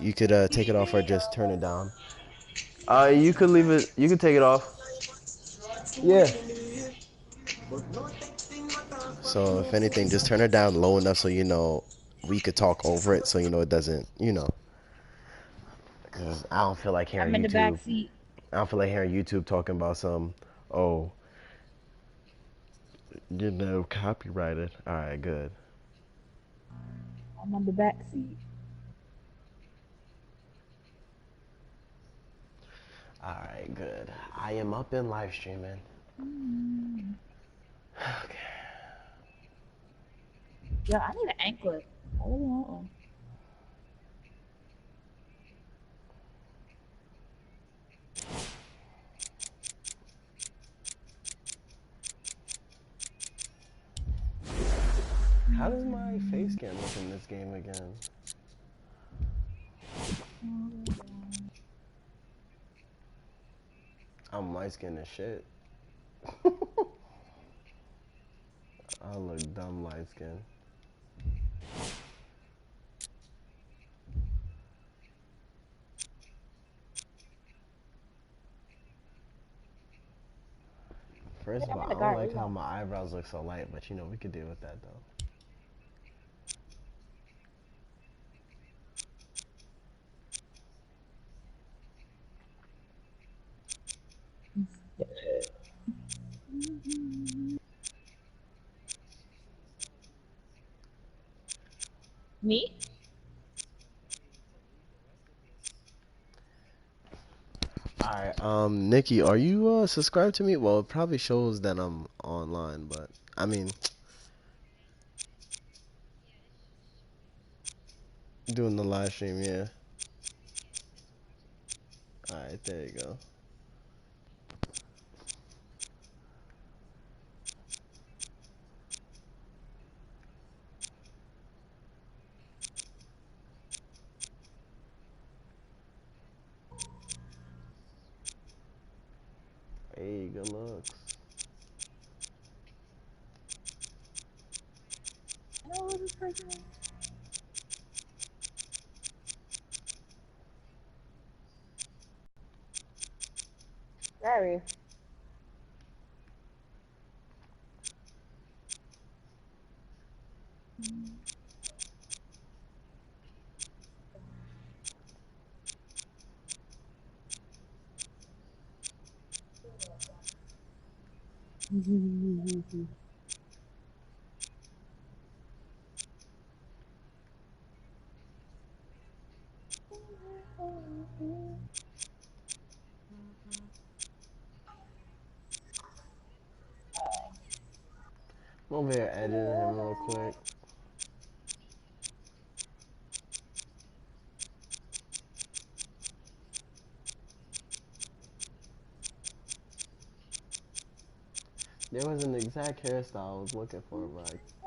You could take it off or just turn it down. You could leave it. You could take it off. Yeah. So if anything, just turn it down low enough so you know we could talk over it, so you know it doesn't, you know. Cause I don't feel like I'm hearing in the back YouTube. seat. I don't feel like hearing YouTube talking about some. Oh, you know, copyrighted. All right, good. I'm on the back seat. All right, good. I am up in live streaming. Mm. Okay. Yo, I need an anklet. I really want one. How does my face scan look in this game again? I'm light skinned as shit. I look dumb light skinned. First Wait, of I'm all, in I the don't car. like Hold how on. my eyebrows look so light, but you know, we could deal with that though. Me? Alright, Nikki, are you subscribed to me? Well, it probably shows that I'm online, but I mean, doing the live stream, yeah. Alright, there you go. Hey, good looks. I don't know who this person is. Sorry. I'm over here editing him real quick. There was an exact hairstyle I was looking for, but I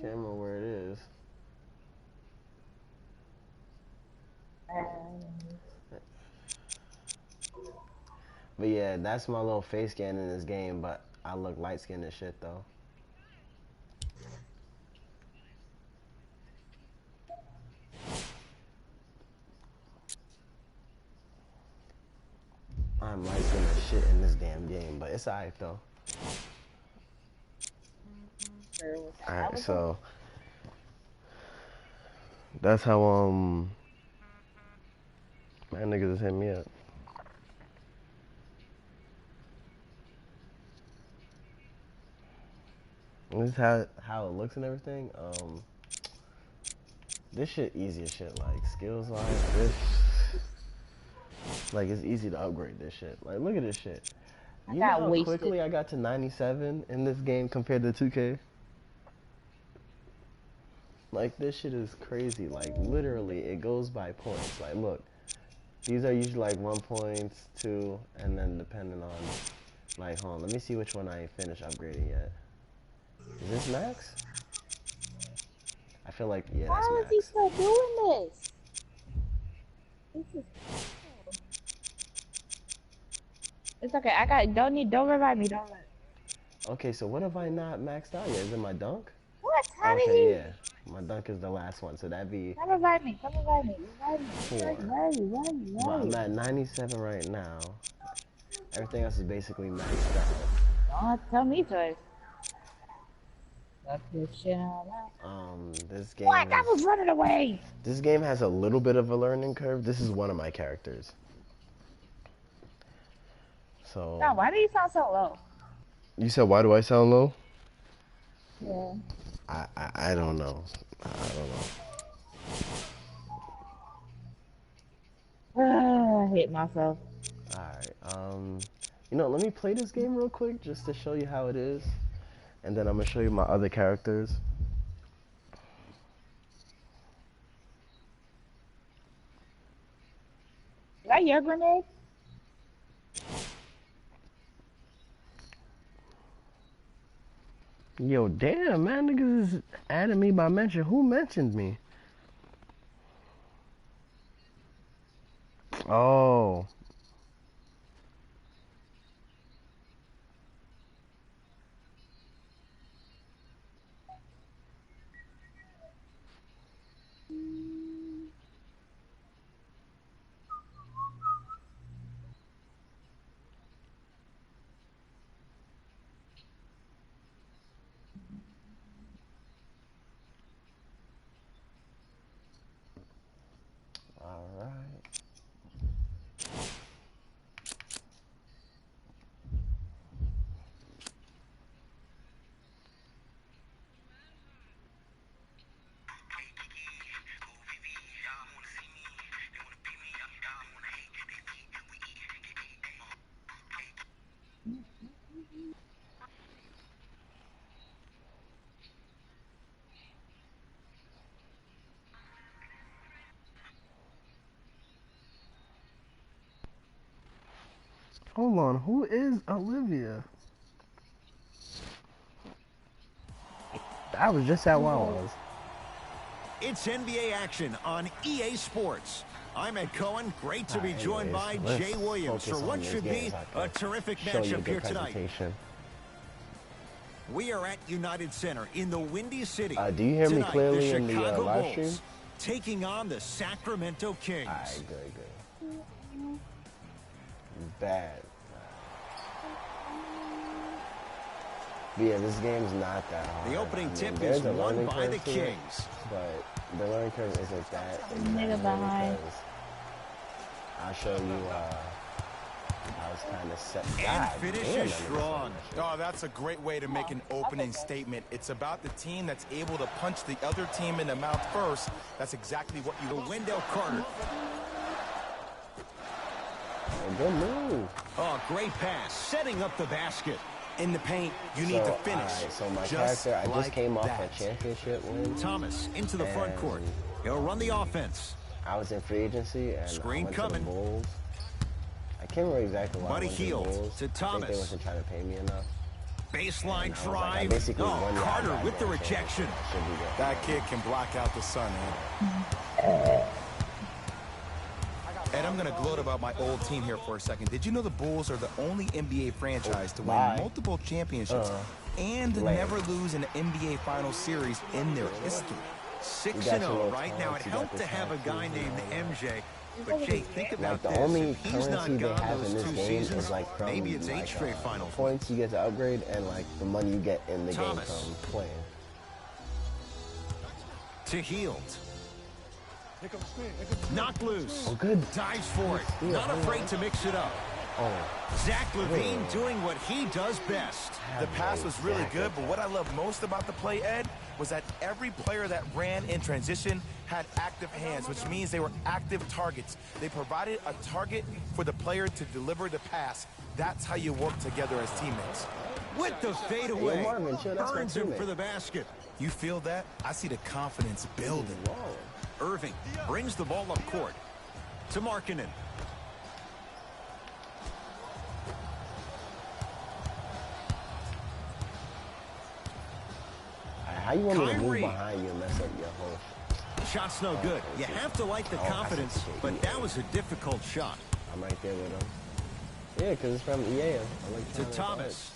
can't remember where it is. But yeah, that's my little face scan in this game, but I look light skinned as shit though. I'm light skinned as shit in this damn game, but it's alright though. Alright, so that's how my niggas is hitting me up. This is how it looks and everything. This shit easy as shit. Like skills wise, this like it's easy to upgrade this shit. Like look at this shit. I You know got how wasted. quickly I got to 97 in this game compared to 2K? Like this shit is crazy. Like literally, it goes by points. Like look, these are usually like 1 points, 2, and then depending on like hold on, let me see which one I ain't finished upgrading yet. Is this max? I feel like yeah, that's How is he max. still doing this? This is. It's okay. I got. Don't revive me. Don't. Okay, so what have I not maxed out yet? Is it my dunk? What? How did Okay, he? yeah. My dunk is the last one, so that'd be Come revive me. Come revive me. Revive me. 4. Where are you? Where are you? But Where are I'm you? at 97 right now. Everything else is basically maxed out. Don't have to tell me twice. Got this shit on that. This What? game That was is running away. this game has a little bit of a learning curve. This is one of my characters. So No, why do you sound so low? you said why do I sound low? Yeah. I don't know. I don't know. I hate myself. Alright, you know, let me play this game real quick just to show you how it is. And then I'm gonna show you my other characters. Is that your grenade? Yo, damn, man, niggas is adding me by mention. Who mentioned me? Oh. Alright. Hold on, who is Olivia? I was just at Wawa's. It's NBA action on EA Sports. I'm Ed Cohen. Great to be joined by Jay Williams for what should be a terrific matchup here tonight. We are at United Center in the Windy City. Do you hear me tonight, clearly the in the Chicago live stream? Bulls taking on the Sacramento Kings. Alright, good. Bad. But yeah, this game's not that hard. The opening tip there's is a won learning by the curve to it, Kings. but the learning curve isn't that Nigga behind. because I'll show you how it's kind of set. And God finishes damn, strong. Oh, that's a great way to make an opening statement. It's about the team that's able to punch the other team in the mouth first. That's exactly what you... Wendell Carter. Good move. Oh, great pass. Setting up the basket. In the paint, you need to finish. Alright, so my just character, I just like came off that. a championship win. Thomas into the front court. And He'll run the offense. I was in free agency and Screen I went coming. to the Bulls. I can't remember exactly why Buddy I went to the Hield Bulls. to I think Thomas. they wasn't trying to pay me enough. Baseline And I was like, I drive. basically Oh, won the Carter outright with the there, so rejection. I should be good. That kid can block out the sun, Ed. Ed, I'm going to gloat about my old team here for a second. Did you know the Bulls are the only NBA franchise to win Bye. multiple championships and Later. never lose an NBA Finals series in their history? 6-0 right now. It helped to have a guy named MJ. But Jay, think about Like the this. only If he's not currency they gone have in those this 2 game seasons, is like from maybe it's 8 like, straight finals. points you get to upgrade and like the money you get in the Thomas. game from playing. To Hield. Knocked loose. Oh, good. Dives for it. Good steal. Not afraid to mix it up. Oh, Zach Levine doing what he does best. The pass was really good, but what I love most about the play, Ed, was that every player that ran in transition had active hands, which means they were active targets. They provided a target for the player to deliver the pass. That's how you work together as teammates. With the fadeaway. Marvin, chill, that's my Burns him teammate. for the basket. You feel that? I see the confidence building. Irving brings the ball up court to Markkanen. how you want me to move Kyrie. behind you and mess up your whole? Shot's no good. You have to like the Oh, I see confidence, what you but mean. that was a difficult shot. I'm right there with him. Yeah, because it's from EA. I'm like To trying Thomas.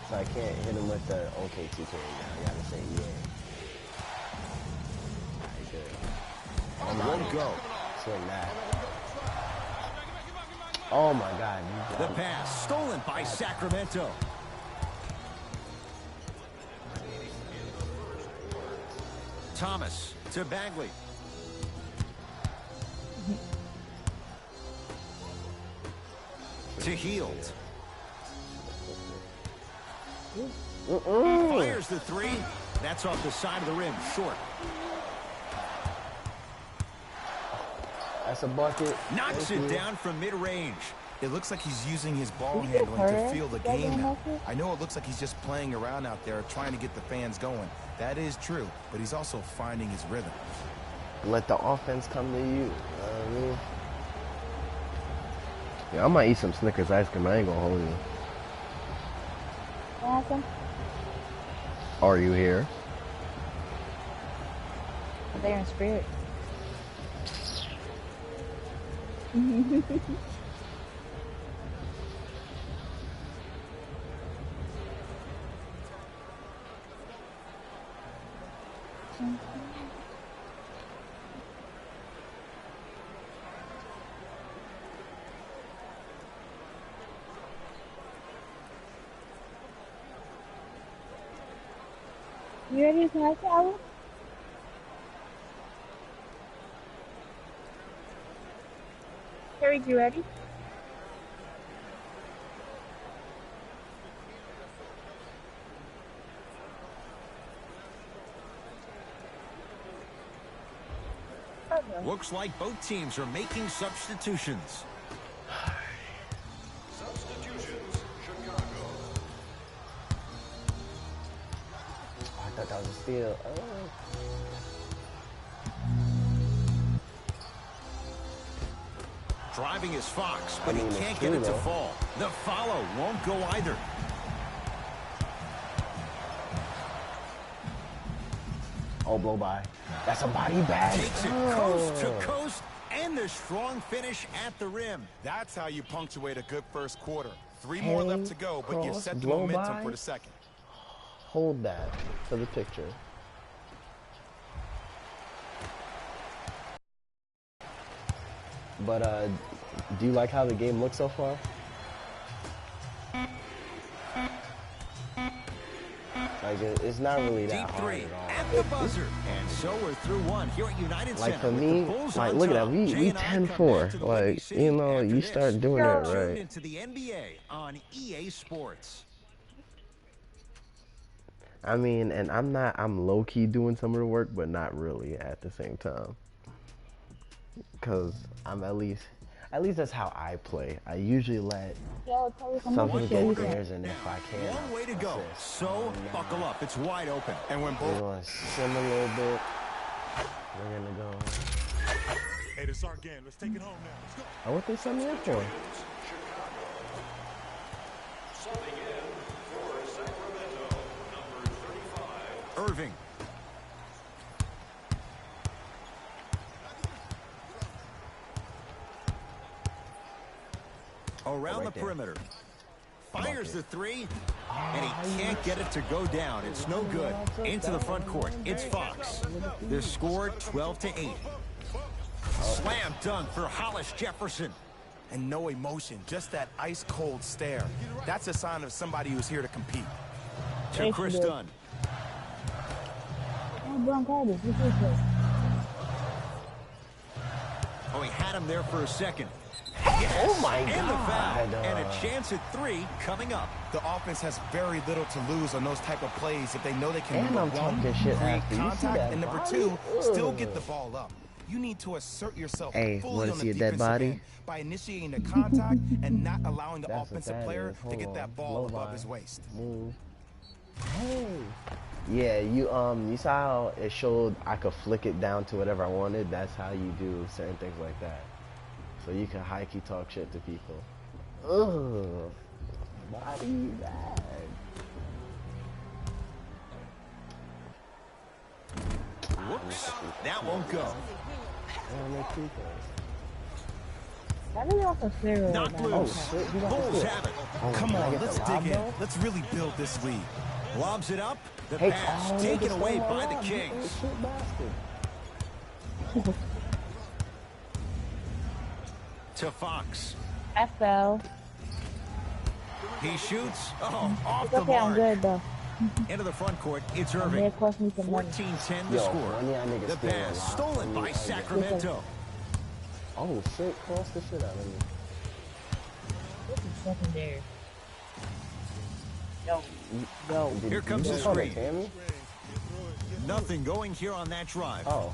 So I can't hit him with the OK2K now. I gotta say EA. won't go. Swing that. Oh my God. The pass stolen by Sacramento. Thomas to Bagley. To Heald. Fires the three. That's off the side of the rim, short. That's a bucket. Knocks it down from mid-range. It looks like he's using his ball handling to feel the game now. I know it looks like he's just playing around out there trying to get the fans going. That is true, but he's also finding his rhythm. Let the offense come to you. Yeah, I might eat some Snickers ice cream. I ain't gonna hold you. Awesome. Are you here? They're in spirit. You ready to have shower? Harry, you ready? Okay. Looks like both teams are making substitutions. I thought that was a steal. Oh. Driving is Fox, but he can't get it to fall. The follow won't go either. Oh, blow by. That's a body bag. Takes it coast to coast, and the strong finish at the rim. That's how you punctuate a good first quarter. 3 more left to go, but you set the momentum for the second. Hold that for the picture. But do you like how the game looks so far? Like it's not really that Deep hard three at all. at the buzzer, and so we're through one here at United Like Center. for me, like look at that, we 10-4. Like you know, you start doing it right. Into the NBA on EA Sports. I mean, and I'm low-key doing some of the work, but not really at the same time. Cause I'm at least that's how I play. I usually let something get theirs, and if I can, Long way to go. So buckle up, it's wide open. And when we're gonna sim a little bit. We're gonna go. Hey, this is our game. Let's take it home now. Let's go. Oh, what they sent me up for? Irving. Around the perimeter. Fires the three, and he can't get it to go down. It's no good. Into the front court. It's Fox. The score 12-8. Slam dunk for Hollis Jefferson. And no emotion, just that ice-cold stare. That's a sign of somebody who's here to compete. To Chris Dunn. Oh, he had him there for a second. Yes, oh my God. And the foul. And a chance at three coming up. The offense has very little to lose on those type of plays if they know they can, and number one, create contact, and number two, still get the ball up. You need to assert yourself fully on the defensive end by initiating the contact and not allowing the offensive player to get that ball above his waist. Hey. Yeah, you saw how it showed I could flick it down to whatever I wanted. That's how you do certain things like that. So you can high-key talk shit to people. Ugh. Body bag. Whoops. That won't go. Not loose. Bulls have it. Come on, let's dig in. Let's really build this lead. Lobs it up. The pass taken away by the Kings. To Fox. I fell. He shoots. Oh, off It's the okay, I'm mark. good though. Into the front court, it's It Irving. cost me some money. 14-10 to Yo, score. one of y'all niggas The stealing a pass lot stolen from by me again. Sacramento. Oh shit, cross the shit out of me. This is secondary. Yo. Here comes you the just call screen. it Tammy? Nothing going here on that drive. Oh.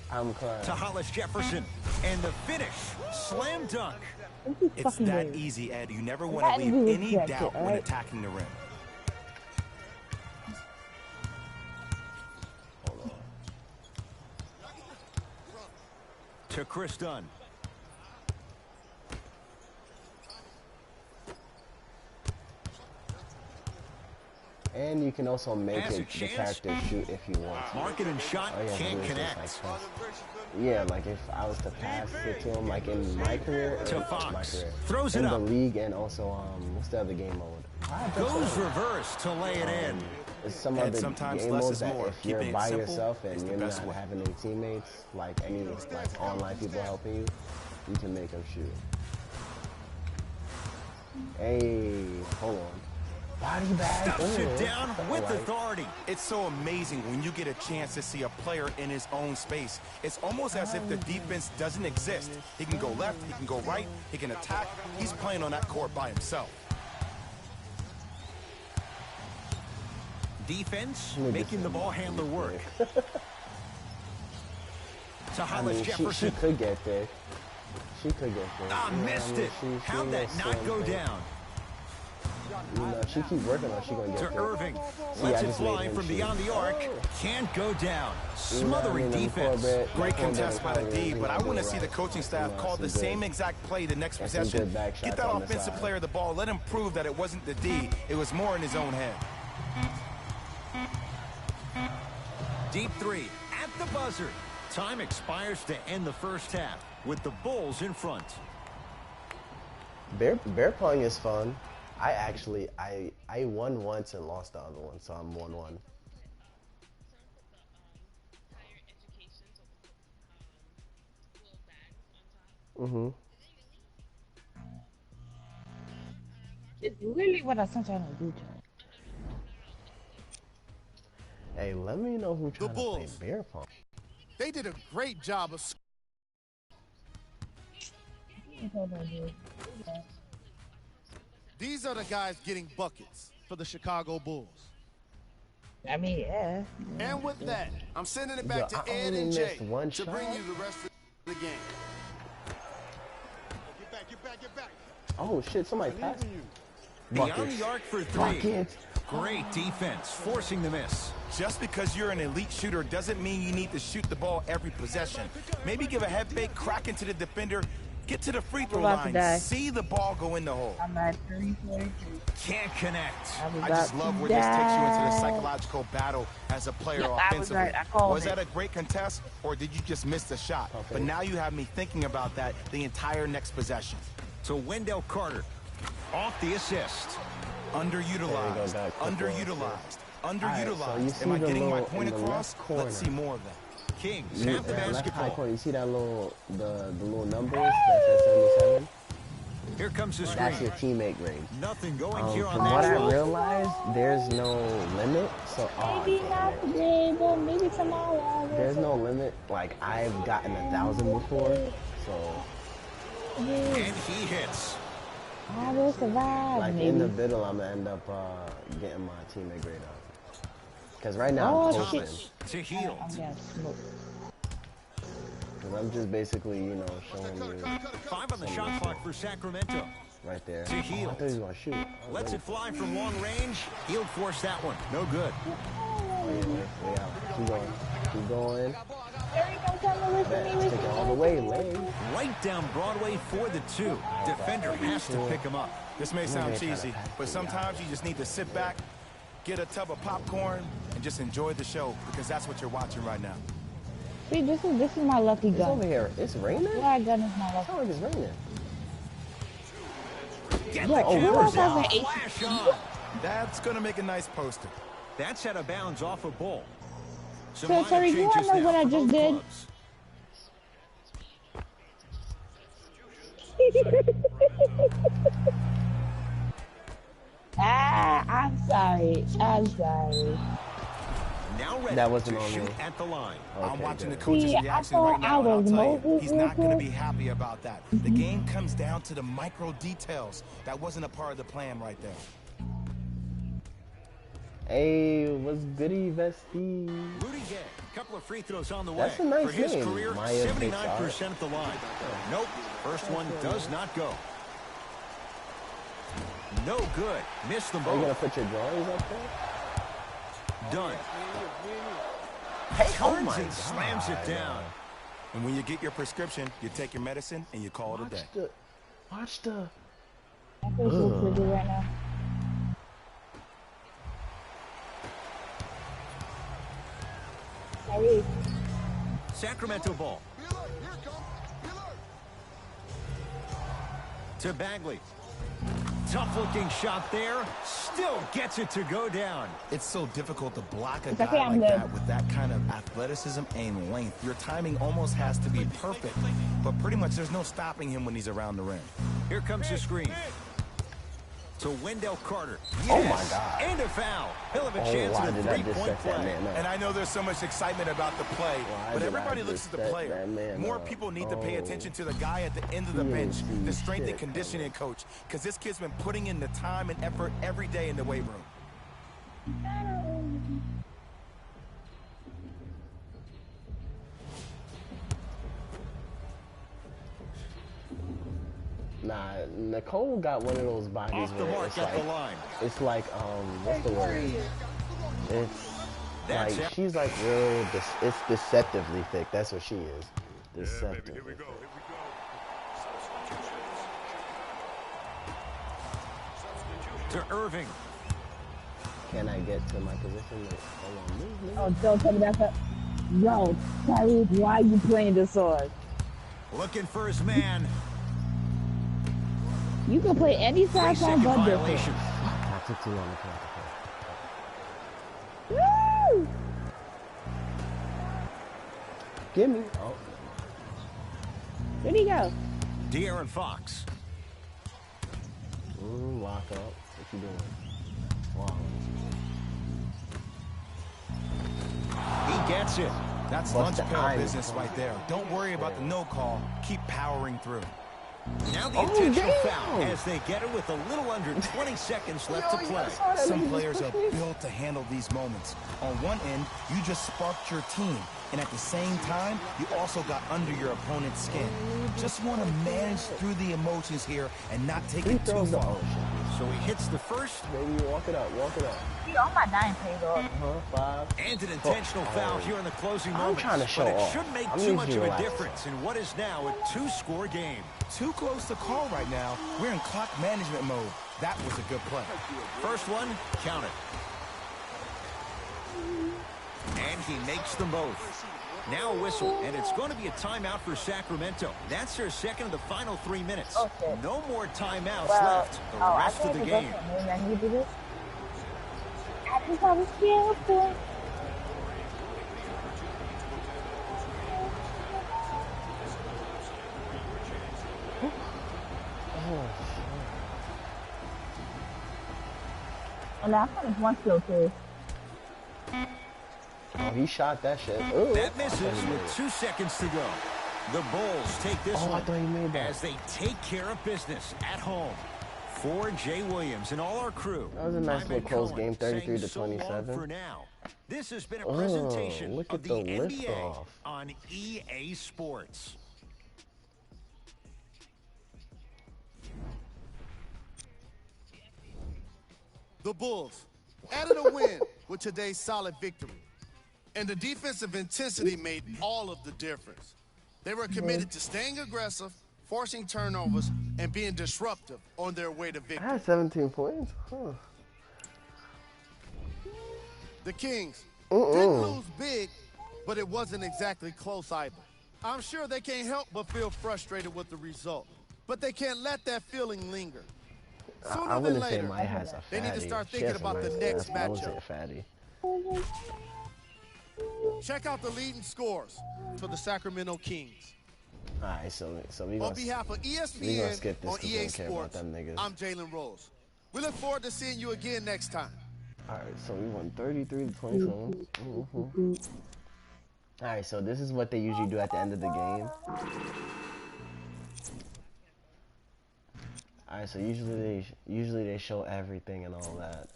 I'm crying. To Hollis Jefferson. And the finish. Slam dunk. This is It's fucking that weird. easy, Ed. You never want That to is leave really any check doubt it, when right? attacking the rim. Hold on. To Chris Dunn. And you can also make Has a it the chance. character shoot if you want to. Mark it and shot. All you have to Can't do is just, connect. like, press. Yeah, like if I was to pass it to him, like in my career, To or Fox. my career, Throws it in up. the league, and also what's the other game mode? Goes reverse to lay it in. It's some And other sometimes game less modes is that more. if you're Keeping it by simple yourself is and the you're best not way. having any teammates, like any like online people helping you, you can make them shoot. Hey, hold on. Body bag. Stuffs it Ooh, down with alright. authority. It's so amazing when you get a chance to see a player in his own space. It's almost as if the defense doesn't exist. He can go left, he can go right, he can attack. He's playing on that court by himself. Defense making the ball handler work. To I Hollis mean, she Jefferson. could get there. She could get there. Ah, You know what missed I mean? it. She How'd that knows not slim go thing. down? You know, she keep working on it, she gonna get To there. Irving. See, Lets I it just made fly him from shoot. beyond the arc. Oh. Can't go down. You know what I Smothering mean? defense. Great Cornbread contest by the and D, Tyler, but I you know, want to do see it the right. coaching staff You know, call the some same good- exact play the next and some possession. good back Get shots that on the offensive side. player the ball. Let him prove that it wasn't the D. It was more in his own head. Deep three at the buzzer. Time expires to end the first half with the Bulls in front. Bear pong is fun. I actually I won once and lost the other one, so I'm 1-1. Mhm. It's really what I sometimes do. Hey, let me know who trying to play Bulls. bear pong. They did a great job of. These are the guys getting buckets for the Chicago Bulls. I mean, yeah. And with that, I'm sending it Yo, back to I Ed only and Jay missed one to bring shot. you the rest of the game. Get back, get back, get back. Oh shit, somebody passed. Beyond Buckets. the arc for three. Buckets. Great defense, forcing the miss. Just because you're an elite shooter doesn't mean you need to shoot the ball every possession. Maybe give a head fake, crack into the defender, get to the free throw about to line, die. see the ball go in the hole. I'm at 3:43. Can't connect. I just love where this takes you into the psychological battle as a player Yep, I was offensively. right. I called Was it. that a great contest, or did you just miss the shot? Okay. But now you have me thinking about that the entire next possession. To Wendell Carter. Off the assist. Underutilized, back. underutilized, Alright, underutilized. so you see Am I the getting my little- point in the across? left Let's see corner. more of that. Kings Yeah, have the left high basketball. corner. You see that little the little numbers that says 77? Here comes the That's your screen. teammate grade. Nothing going here on From that what I drive. realized, there's no limit. So Maybe not today, but maybe tomorrow. there's no limit. Like I've gotten 1,000 before, so And he hits. I will survive. like maybe. in the middle, I'm gonna end up getting my teammate grade up. Cause right now Oh, I'm shit. posting. To Heald. I'm getting smoked. Cause I'm just basically, you know, showing you 5 on the shot clock for Sacramento. right there. To Oh, I Heald. thought he was gonna shoot. I was Lets like, it fly from long range. Heald forced that one. No good. way out. Keep going. Keep going. Jerry, don't tell me listen Man, to me. take it all the way, lane. Right down Broadway for the two. Defender has to pick him up. This may sound cheesy, but sometimes you just need to sit back, get a tub of popcorn, and just enjoy the show, because that's what you're watching right now. See, this is my lucky It's over gun. here. It's raining? Yeah, gun is my lucky. It's not like it's raining. Get Yo, the oh, cameras where's out. that? Flash on. That's going to make a nice poster. That's out of bounds off a ball. Some So, lineup sorry, do you changes know what now I for just both did? clubs. I'm sorry. I'm sorry. Now ready That wasn't to on shoot me. at the line. Okay, I'm watching good. the coach's See, I reaction thought right now, and I I'll was tell you, Moses he's real not going to quick. be happy about that. The game comes down to the micro details. That wasn't a part of the plan right there. Hey, what's goody, Vesty? Rudy Gay, couple of free throws on the way. That's a nice For his name, career, Maya 79% at the line. Nope, first one does not go. No good. Missed them Are you gonna both. put your drawings up there? Done. Hey, oh Turns my and slams it down. And when you get your prescription, you take your medicine and you call it a day. Watch the. I feel so pretty right now. Sorry. Sacramento ball. To Bagley. Tough looking shot there. Still gets it to go down. It's so difficult to block a It's guy okay, I'm like good. that with that kind of athleticism and length. Your timing almost has to be perfect, but pretty much there's no stopping him when he's around the rim. Here comes the screen. To Wendell Carter. Yes. Oh my God. And a foul. He'll have a Oh, chance why at a did I just three-point set that play. man up? And I know there's so much excitement about the play, Why but did everybody I looks at just the set player. that man More up? people need to pay Oh. attention to the guy at the end of the He bench, didn't the see strength and shit conditioning coach, because this kid's been putting in the time and effort every day in the weight room. Nah, Nicole got one of those bodies Off the where mark it's at like, the line. it's like, what's the word? It's That's like, it. she's like real, it's deceptively thick. That's what she is. Deceptively thick. To Irving. Can I get to my position? Like, hold on, move. Oh, don't tell me that's a... Yo, Tyreek, why are you playing this sword? Looking for his man. You can play any side side 3-second but violation. different. I took too long to play. Woo! Give me. Oh, Where'd he go? De'Aaron Fox. lock up. What you doing? Wow. He gets it. That's Bust lunch the pail eye. business right there. Don't worry about the no call. Keep powering through. Now the Oh, intentional damn. foul as they get it with a little under 20 seconds left to play. Some players are built to handle these moments. On one end, you just sparked your team, and at the same time, you also got under your opponent's skin. Just want to manage through the emotions here and not take it too throws the Oh, ocean. So he hits the first Baby, walk it up, walk it up. Yo, my dying paid off. Five. and an intentional foul here in the closing I'm moments. trying to show but it off. shouldn't make I'm too usually much of a relaxed. difference in what is now a two-score game. Too close to call right now. We're in clock management mode. That was a good play. First one, count it. And he makes them both. Now a whistle, and it's going to be a timeout for Sacramento. That's their second of the final 3 minutes. Okay. No more timeouts Well, left the rest of the game. Maybe I need to do this. I think I was careful. And I finished one skill too. Oh, he shot that shit. Ooh. That misses with 2 seconds to go. The Bulls take this Oh, I one thought he made that. as they take care of business at home. For Jay Williams and all our crew. That was a nice I'm little Ed close Cohen game, 33 to saying so long 27. for now. This has been a Oh, presentation look of at the the lift NBA off. on EA Sports. The Bulls added a win with today's solid victory. And the defensive intensity made all of the difference. They were committed to staying aggressive, forcing turnovers, and being disruptive on their way to I victory. had 17 points. Huh. The Kings didn't lose big, but it wasn't exactly close either. I'm sure they can't help but feel frustrated with the result, but they can't let that feeling linger. Sooner I than wouldn't say later, Maya has a fatty. they need to start She thinking has a about the nice next ass, but I wouldn't say matchup. a fatty. Check out the leading scores for the Sacramento Kings. Alright, so we On gonna behalf of we gonna skip ESPN this on 'cause we EA don't care about Sports, them niggas. I'm Jalen Rose. We look forward to seeing you again next time. Alright, so we won 33-27. Alright, so this is what they usually do at the end of the game. Alright, so usually they show everything and all that.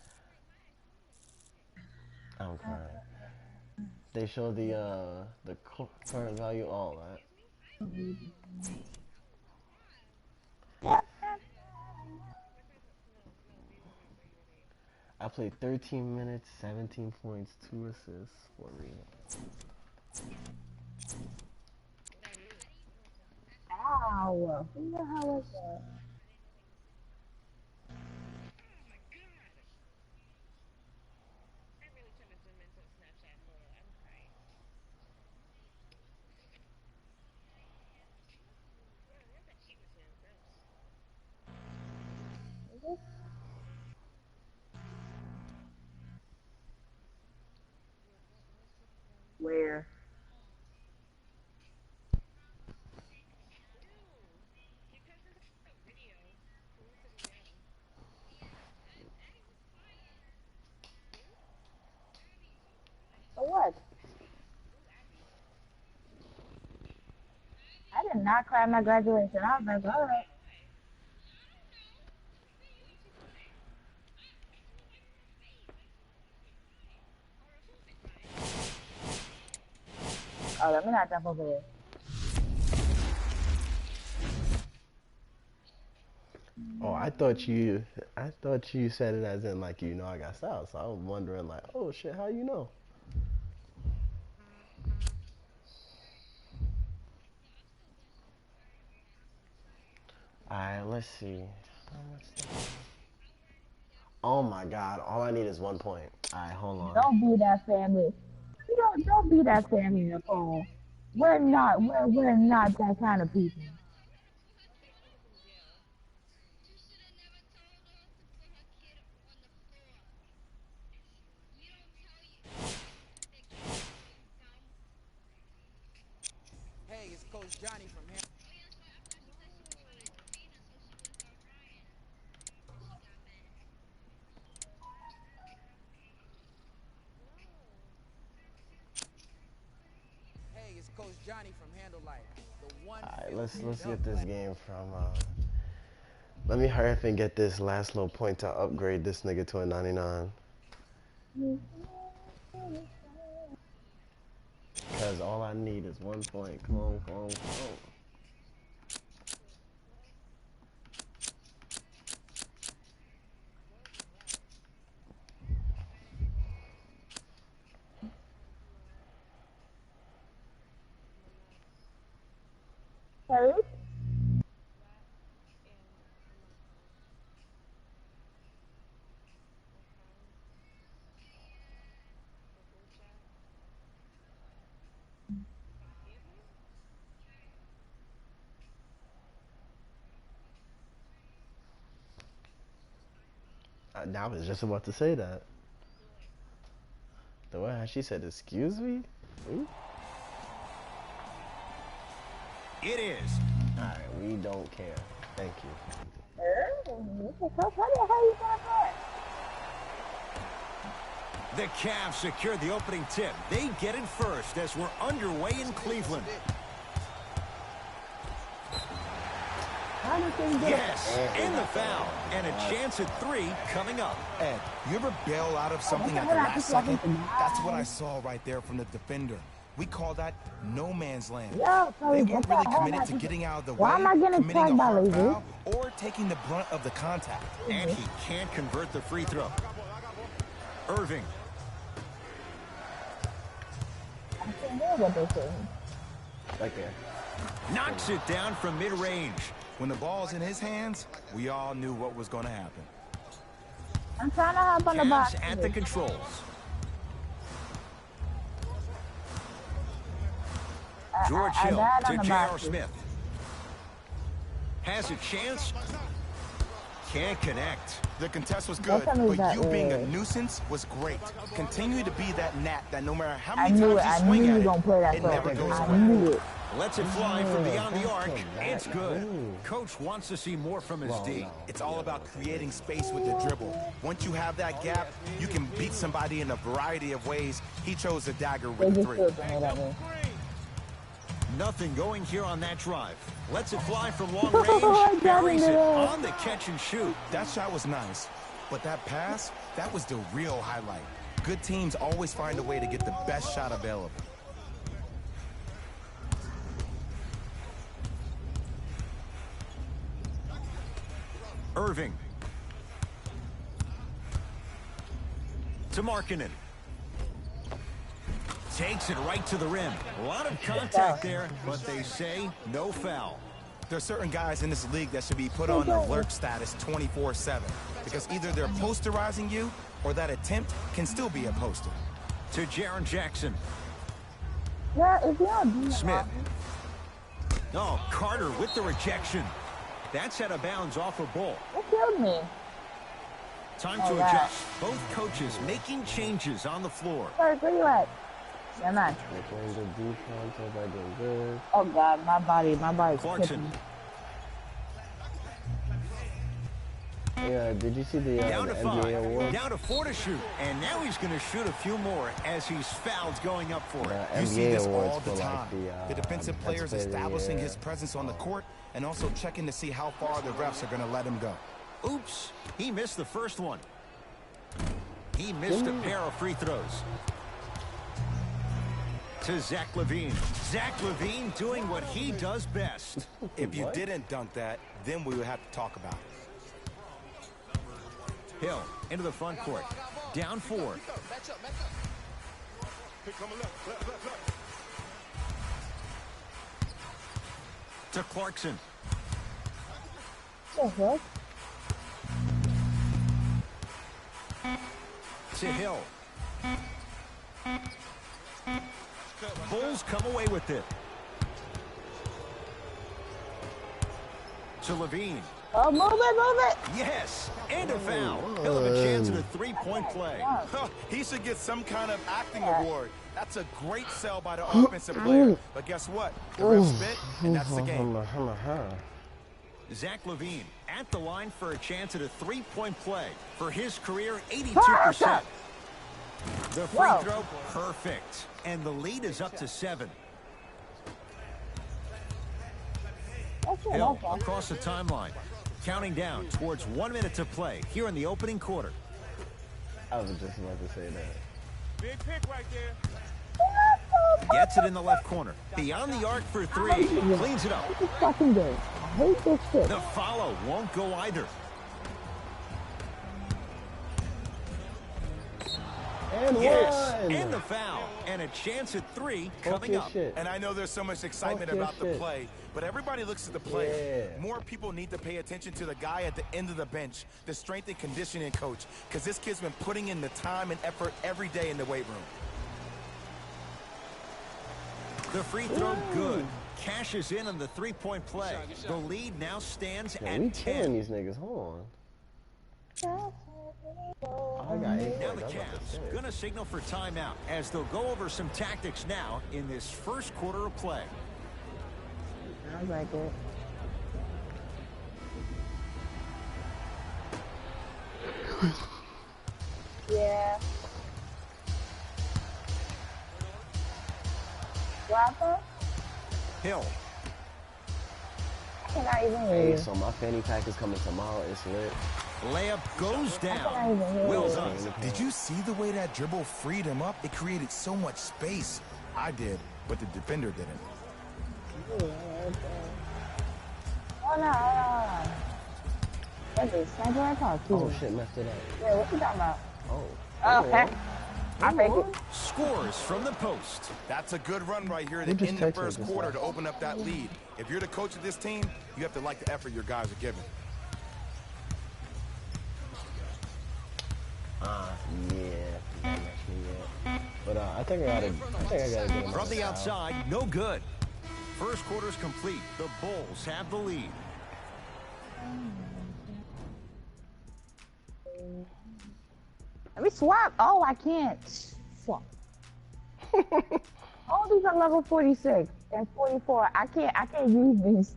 I'm crying. They show the current value, all that. I played 13 minutes, 17 points, 2 assists, 4 rebounds. Ow. Who the hell was that? Where? For what? I did not cry at my graduation. I was like, all right. Oh, let me not jump over there. Oh, I thought you said it as in like you know I got style. So I was wondering like, oh shit, how you know? Alright, let's see. Oh my god, all I need is 1 point. Alright, hold on. Don't be that family. You don't be that family, Nicole. We're not that kind of people. Hey, it's Coach Johnny from here. Hey, it's Coach Johnny from Handle Life. The one. Alright, let's get this game from let me hurry up and get this last little point to upgrade this nigga to a 99. Cause all I need is 1 point. Come on, come on, come on. Sorry? I was just about to say that. The way she said, excuse me? Ooh. It is. Alright, we don't care. Thank you. Coach, how the hell you got that? The Cavs secure the opening tip. They get it first as we're underway in Cleveland. Yes, and the foul. And a chance at 3 coming up. Ed, you ever bail out of something at the last second? That's what I saw right there from the defender. We call that no man's land. Yo, They weren't really committed to getting out of the way, why am I getting committing tagged a by hard lazy? foul, or taking the brunt of the contact. And he can't convert the free throw. Irving. I can't hear what they're saying. Right there. Knocks it down from mid-range. When the ball's in his hands, we all knew what was going to happen. I'm trying to hop on the box. Cavs at the controls. George I Hill died on to the J.R. box. Smith. Has a chance. Can't connect. The contest was good, That's something but that you being a is. nuisance was great. Continue to be that gnat that no matter how I many knew times it. you I swing knew you at were it, gonna play that it play. never goes I away. knew it. Lets it fly from beyond the arc. Back. It's good. Ooh. Coach wants to see more from his D. No. It's all about creating space with the dribble. Once you have that gap, you can beat somebody in a variety of ways. He chose the dagger They with the just three. stood there, whatever. Nothing going here on that drive. Lets it fly from long Oh, range. Buries it God. on the catch and shoot. That shot was nice, but that pass, that was the real highlight. Good teams always find a way to get the best shot available. Irving. To Markkanen. Takes it right to the rim. A lot of contact there, but they say no foul. There are certain guys in this league that should be put on alert status 24/7 because either they're posterizing you or that attempt can still be a poster. To Jaren Jackson. Yeah, if y'all do Smith. Oh, Carter with the rejection. That's out of bounds off a ball. It killed me. Time Oh, to wow. adjust. Both coaches making changes on the floor. Sorry, where you at? Yeah, man. They're playing good defense. Everybody doing good. Oh God, my body's Clarkson. tipping. Yeah, did you see the Down to NBA 5. award? Down to 4 to shoot. And now he's going to shoot a few more as he's fouled going up for it. You see NBA this awards all the for, like, time. The defensive players Defensive Player of the establishing Year. his presence on the court and also checking to see how far the refs are going to let him go. Oops, he missed the first one. He missed a pair of free throws. To Zach LaVine. Zach LaVine doing what he does best. If you What? didn't dunk that, then we would have to talk about it. Hill into the front court. Down 4. To Clarkson. The heck? To Hill. Bulls come away with it. To Levine. Oh, move it. Yes, and a foul. He'll have a chance at a three-point play. He should get some kind of acting award. That's a great sell by the offensive player. But guess what? The ref spit, and that's the game. Zach LaVine at the line for a chance at a three-point play. For his career, 82%. The free Whoa. throw, perfect. And the lead is up to 7. That's it. Hill Okay. across the timeline. Counting down towards 1 minute to play here in the opening quarter. I was just about to say that. Big pick right there. Gets it in the left corner. Beyond the arc for 3. Cleans it up. This is fucking good. I hate this shit. The follow won't go either. And Yes, one! and the foul. And a chance at 3 Talk coming your up. shit. And I know there's so much excitement Talk your about the shit. play, but everybody looks at the play. Yeah. More people need to pay attention to the guy at the end of the bench, the strength and conditioning coach, because this kid's been putting in the time and effort every day in the weight room. The free throw good. Cashes in on the three-point play. The lead now stands Yeah, at we 10. killing these niggas. Hold on. Oh, I got 8 Now the points. I was about to Cavs say. gonna signal for timeout as they'll go over some tactics now in this first quarter of play. I like it. Yeah. What happened? Hill. I cannot even hear Hey, you. so my fanny pack is coming tomorrow. It's lit. Layup goes cannot down. even hear Well you. done. Did you see the way that dribble freed him up? It created so much space. I did, but the defender didn't. Oh no, hold on. That's a sniper rifle too. Oh shit, messed it up. Yeah, what you talking about? Oh. Oh, okay. I take it. Scores from the post. That's a good run right here Who to just end the texted first this quarter guy? to open up that lead. If you're the coach of this team, you have to like the effort your guys are giving. Yeah. Not match me yet. But I think I gotta get him. From the outside, no good. First quarter's complete. The Bulls have the lead. Let me swap. Oh, I can't. Fuck. All these are level 46. That's 44. I can't use this.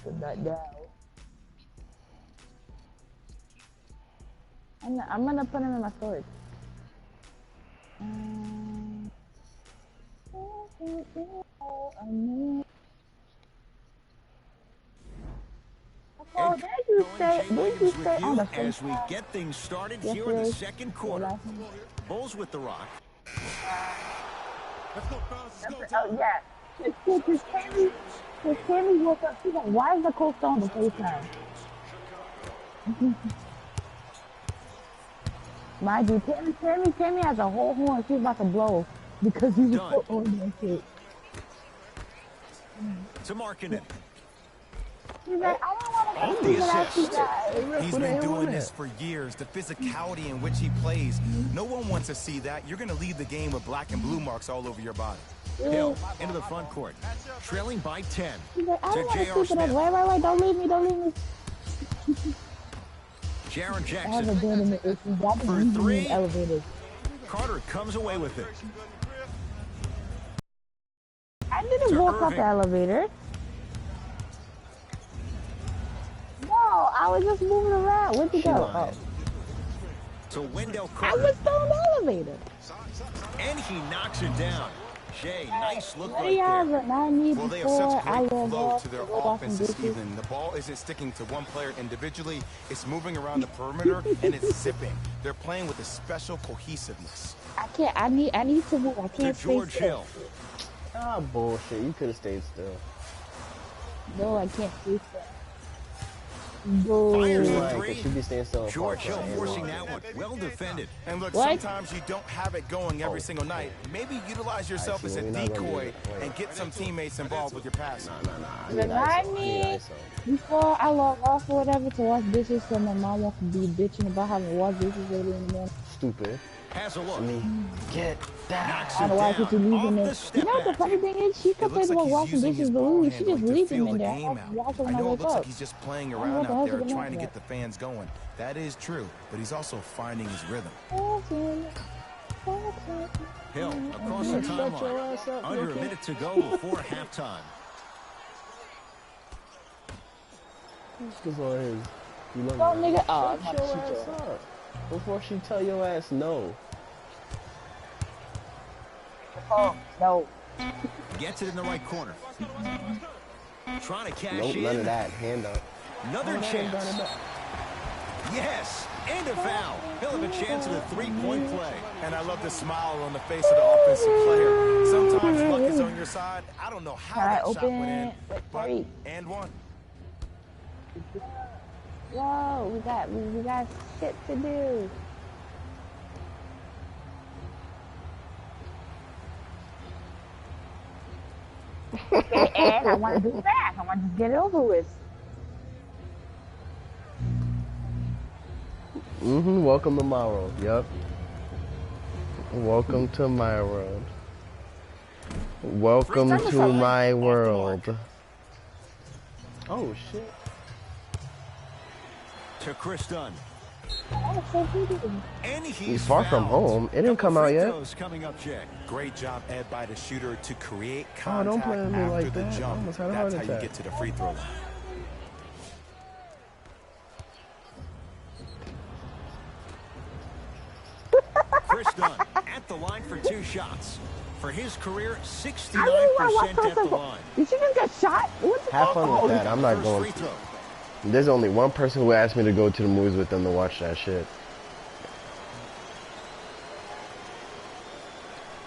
Put that down. I'm gonna put him in my storage. Oh, did you stay on the as we get things started here in the second quarter. Bulls with the rock. Oh, yeah. Because Tammy woke up. She's like, why is the coach on the FaceTime? Mind you, Tammy has a whole horn she's about to blow because he was put on that shit. To Markkinen. He's like, I don't want to see that. He's been doing this for years. The physicality in which he plays. No one wants to see that. You're going to leave the game with black and blue marks all over your body. Hill into the front court. Trailing by 10. He's like, I don't to want J.R. to keep it up. Smith. Wait. Don't leave me. Jaron I Jackson. haven't been in the issues. I've been For using three. the elevators. Carter comes away with it. I didn't walk up the elevator. No, I was just moving around. Where'd you go? Oh. To Wendell I Carter. was still in the elevator. And he knocks it down. Jay, nice look What right y'all there. not need Well, they have before such I great love flow off to their to go off offense and this do evening. The ball isn't sticking to one player individually. It's moving around the perimeter, and it's zipping. They're playing with a special cohesiveness. I can't. I need to move. I To can't stay George still. Hill. Ah, bullshit. You could have stayed still. No, I can't stay still. Fires the Right, three. because she be staying still. George Hill and forcing walking. that one. Well defended. And look, What? sometimes you don't have it going every single night. Maybe utilize yourself as a Actually, we're not gonna do decoy it. Wait. and get some teammates involved with your passing. Nah. I need Remind ISO. I me need ISO. before I log off or whatever to wash dishes, so my mom wants to be bitching about having to wash dishes early in the morning. Stupid. Has a look. Get that. Knocks I it don't know why she keep down. leaving Off it. the You step know what the back. funny thing is? She It complains looks like about he's washing using dishes, his but ball really, she just handling to leaves them feel in the there. game I out. wash them I when I know it wake looks up. like he's just playing know around what the out hell's there he doing trying to there. get the fans going. That is true, but he's also finding his rhythm. Hill across the timeline. Under a minute to go before halftime. This on his. You look Oh, right. nigga. Oh, Shut your ass up. Before she tell your ass no. oh, no. Gets it in the right corner. Trying to cash Nope, in. none of that. Hand up. Another chance. Yes, and a foul. He'll have a chance at a three-point play. And I love the smile on the face of the offensive player. Sometimes luck is on your side. I don't know how Can I that shot open went in, it? but Wait. and one. Whoa, we got shit to do. And I want to do it fast. I want to just get it over with. Welcome to my world. Yep. Welcome to my world. Welcome to my world. Oh shit. To Chris Dunn. Oh, so pretty. And He's far from fouled. home. It didn't come Couple out free yet. throws coming up, Jay. Great job, Ed, by the shooter to create Oh, contact don't play with me after like the that. I jump. almost had a That's heart how you attack. get to the free throw line. Chris Dunn at the line for two shots. For his career, I really want 69% to watch at the something. line. Did you just get shot? What the Have fun with that. I'm not First going. free throw. There's only one person who asked me to go to the movies with them to watch that shit.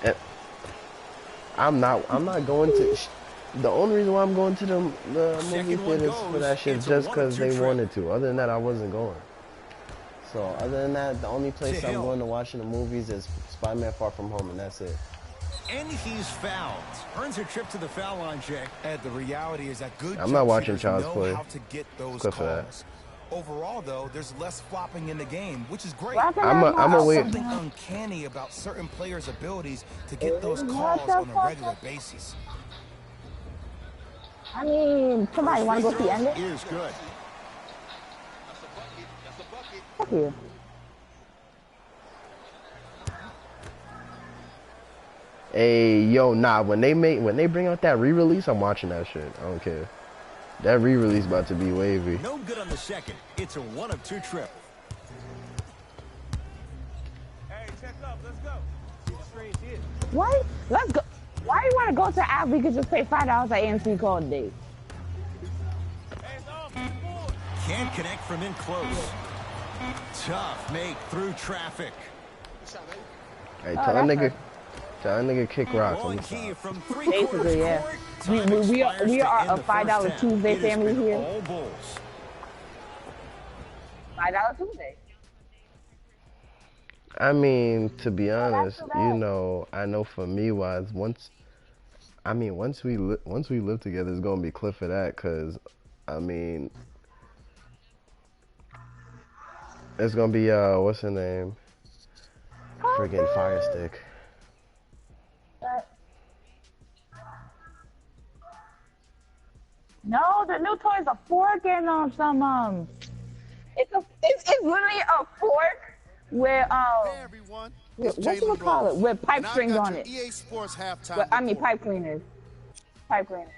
And I'm not going to. The only reason why I'm going to the movie Second one theaters for that goes. shit is It's a just because 1-2 they trip. wanted to. Other than that, I wasn't going. So other than that, the only place To I'm Hill. going to watch in the movies is Spider-Man: Far From Home, and that's it. And he's fouled. Earns a trip to the foul line, Jay. Ed, the reality is that good I'm not jump watching shooters Child's know Play. how to get those Good for that. calls. Overall, though, there's less flopping in the game, which is great. I'm a wait. Something uncanny about certain players' abilities to get those calls on a regular basis. I mean, somebody want to go see Ender? Is good. Fuck you. Hey, yo, nah. When they bring out that re-release, I'm watching that shit. I don't care. That re-release about to be wavy. No good on the second. It's a 1 of 2 trip. Hey, check up. Let's go. See the strange shit. What? Let's go. Why you want to go to the app? We could just pay $5 at AMC call today. Hey, it's off. It's forward. Can't connect from in close. Tough make through traffic. Hey, tell that nigga kick rocks. Ball I'm and key sorry. from Basically, yeah. We are a $5 Tuesday family here. All Bulls. $5 Tuesday. I mean, to be that's honest, so you bad. know, I know for me wise, once we live together, it's gonna be cliff of that, cause I mean, it's gonna be what's her name? Friggin' Fire Stick. No, the new toy is a fork and some it's literally a fork with Hey everyone, it's what you Jalen would call Rose, it with pipe and I strings got on your it. EA Sports halftime But, I mean report. pipe cleaners. Pipe cleaners.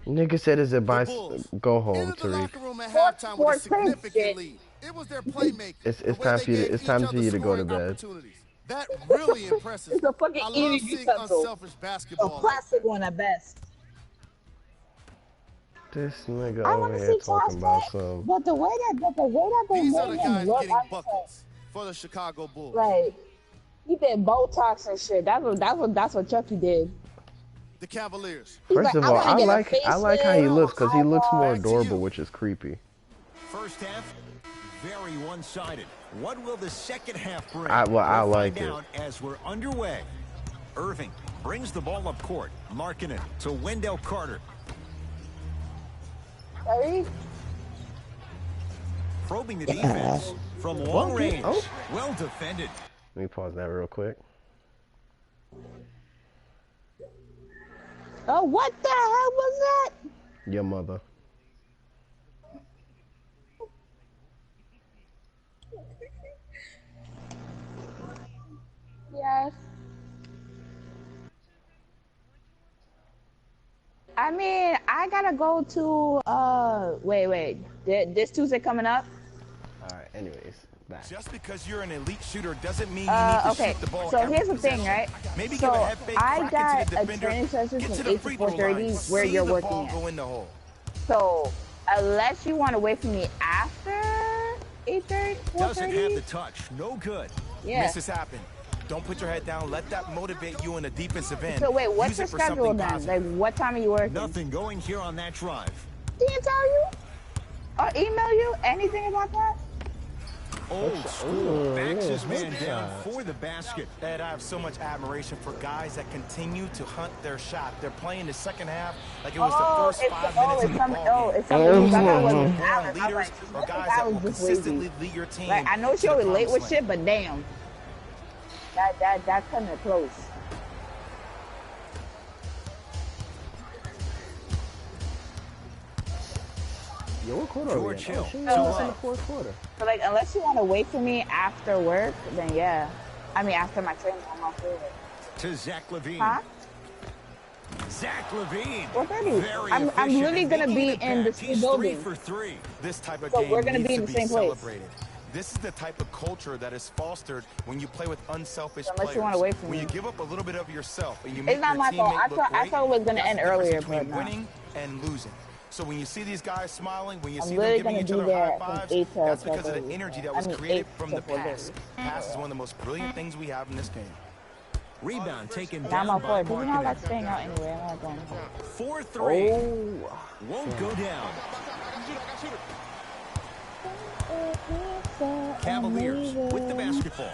Nigga said, "Is it by Bulls go home, entered the Tariq? locker room at Sports, halftime with a sports, shit. significant lead. It was their playmaking. It's the way time they for you to gave it's each time for other you to go to scoring bed." opportunities. That really impresses me. It's a fucking I love eating seeing utensil. unselfish A basketball. like plastic one at best. This nigga I over want to here see talking Toss about some. but the way that they These are made the him guys look, getting I was buckets for the Chicago Bulls. like, he did Botox and shit. That's what Chucky did. The Cavaliers. He's First like, of all, I wanna get a I like how he facelift, looks, cause he looks more Back to adorable, you. which is creepy. First half, very one-sided. What will the second half bring? I We'll like find it. out as we're underway. Irving brings the ball up court, marking it to Wendell Carter. Ready? Probing the defense from long range. Oh. Well defended. Let me pause that real quick. Oh, what the hell was that? Your mother. Yes. I mean, I gotta go to wait. This Tuesday coming up. All right. Anyways, back. Just because you're an elite shooter doesn't mean you need to Okay. shoot the ball So every here's the thing, possession. right? Maybe So give a head fake, I crack got it to the a defender, training session get from to the 8 to free throw 4:30 line, where see you're the working ball at. go in the hole. So unless you want to wait for me after 8:30, Doesn't have 4:30, the touch. No good. yeah. Misses happen. Don't put your head down. Let that motivate you in the defensive end. So wait, what's Use your it for schedule something then? positive. Like, what time are you working? Nothing going here on that drive. Didn't tell you or email you anything about that? Old school. Backs his man down for the basket. Ed, I have so much admiration for guys that continue to hunt their shot. They're playing the second half like it was the first 5 minutes of the ball game. It's something else. I thought it was Born Alex. I was leaders like, or I guys think that I will was just consistently lazy. lead your team. Like, I know to she the always late with promised shit, land. but damn, that's cutting it close. Yo, what quarter are we George in? Hill. Oh, shit, Oh. we're just in the fourth quarter. So like, unless you want to wait for me after work, then yeah. I mean, after my training, I'm off with it. To Zach LaVine. Huh? Zach LaVine. 4:30. Very I'm efficient literally and gonna making be it in the back. same He's building. 3 for 3. This type of So game we're gonna needs be in to the be same place. celebrated. This is the type of culture that is fostered when you play with unselfish Unless players. you wanna wait for when me. you give up a little bit of yourself and you make It's not your my fault. teammate look I great, thought it was gonna that's end the difference earlier, between but no. winning and losing. So when you see these guys smiling, when you I'm see them literally giving gonna each be other there high from fives, 8 till that's because of the 12:30. energy that I was mean, created 8 from till the pass. 4:30. Pass is one of the most brilliant things we have in this game. Rebound taken And down I'm by off work. But you know, Markkanen. like staying out anyway. I'm not going home. 4-3. Oh, Won't go down. Cavaliers with the basketball.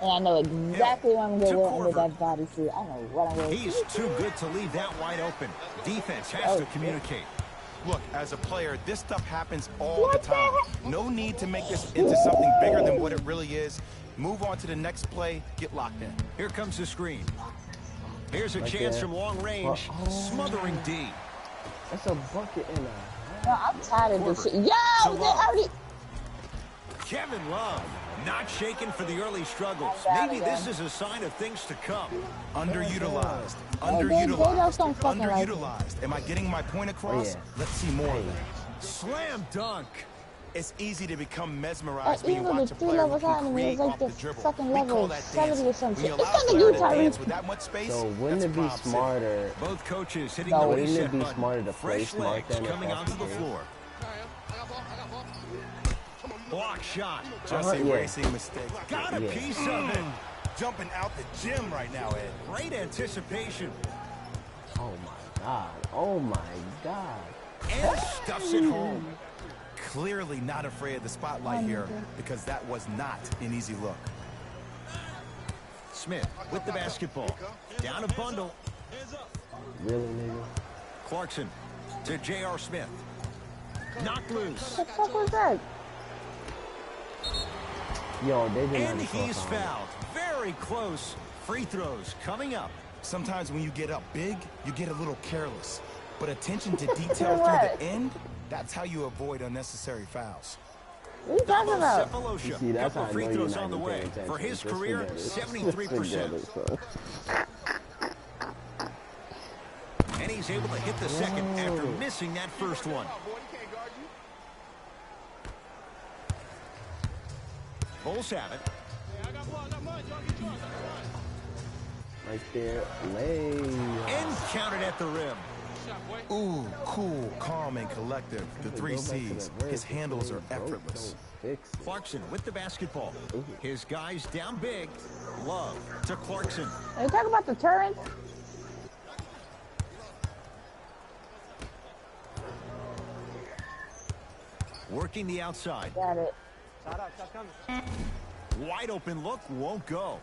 And I know exactly what I'm To gonna wear under Korver. that bodysuit. I know what I'm wearing. He's too good to leave that wide open. Defense has to communicate. Look, as a player, this stuff happens all What the the time. heck? No need to make this into something bigger than what it really is. Move on to the next play, get locked in. Here comes the screen. Here's a Right chance there. from long range. Smothering D. that's a bucket and a. No, I'm tired of this shit. Yo, they Love. already. Kevin Love Not shaken for the early struggles. Maybe this is a sign of things to come. Underutilized. They just don't fucking like me. Underutilized. Am I getting my point across? Oh, yeah. Let's see more of that. Slam dunk. It's easy to become mesmerized when you Even though watch the a 3 player who levels can higher than me, create it's like off the the dribble. fucking We call level that 70 or dancing. some When you shit. allow It's a kinda player you, to Tyrese. dance with that much space, So wouldn't that's it be prime city. smarter? Both coaches hitting No. the Wouldn't reset it be button. smarter to Fresh place Mark legs then if coming that's onto the the case? floor. Block shot. Just a yeah. racing mistake. Got a Yeah. piece of it. Jumping out the gym right now, Ed. Great anticipation. Oh my god. Oh my god. And stuffs it home. Clearly not afraid of the spotlight here because that was not an easy look. Smith with the basketball. Down a bundle. Really, nigga? Clarkson to J.R. Smith. Knocked loose. What the fuck was that? Yo, they did And not he's fuck on. fouled. Very close. Free throws coming up. Sometimes when you get up big, you get a little careless. But attention to detail What? through the end, that's how you avoid unnecessary fouls. What are you talking about? Cephalosha. See, that's Couple how I free know you're throws not on the even way. paying attention. For his Just career, forget it. 73%. Just forget it, son. And he's able to hit the second after missing that first one. Bulls have it. Right there, lay. And counted at the rim. Ooh, cool, calm, and collective. The three Go back to C's. that verse. His handles are Broke, effortless. don't fix it. Clarkson with the basketball. His guys down big. Love to Clarkson. Are you talking about the turrets? Working the outside. Got it. Wide open look won't go.